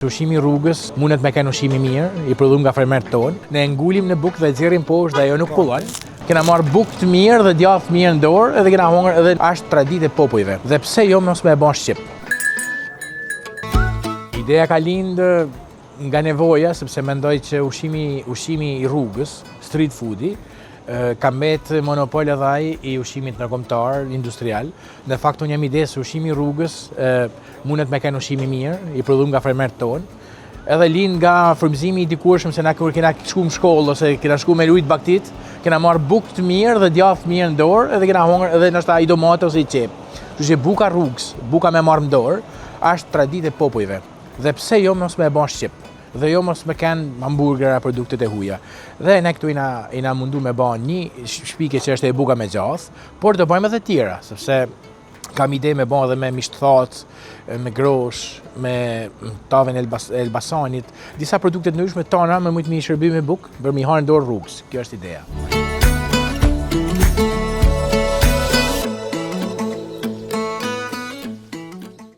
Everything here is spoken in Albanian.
Ushqimi i rrugës mundet me kenë ushqim i mirë, i prodhuar nga fermerët tonë. Ne ngulim në bukë dhe xherrim poshtë dhe ajo nuk pullon. Kena marrë bukë të mirë dhe djathë të mirë në dorë edhe kena hongër edhe është traditë e popujve. Dhe pse jo mos me e bën shqip. Ideja ka lindë nga nevoja, sepse mendoj që ushqimi i rrugës, street foodi, ka mbet monopol edhe ai i ushqimit ndërkombëtar, industrial. Në fakt unë jam ide se ushqimi i rrugës mundet me kenë ushqim i mirë, i prodhuar nga fermerët tonë. Edhe lind nga frymëzimi i dikurshëm se na kur kena shku në shkollë ose kena shku me lujt baktit, kena marrë bukë të mirë dhe djathë të mirë në dorë edhe kena hongër edhe ndoshta i domate ose i qep. Kështu që buka rrugës, buka me marrë në dorë, është traditë e popujve. Dhe pse jo mos me e bën shqip. Dhe jo mos me kenë hamburgera, produktet e huaja. Dhe ne këtu ina mundu me bën një shpike që është e buka me gjathë, por do bëjmë edhe tjera, sepse kam ide me bën edhe me mishthat, me grosh, me tavën e Elbasanit, disa produkte të ndryshme tona me shumë shërbim me bukë për mi harë në dorë rrugës. Kjo është ideja.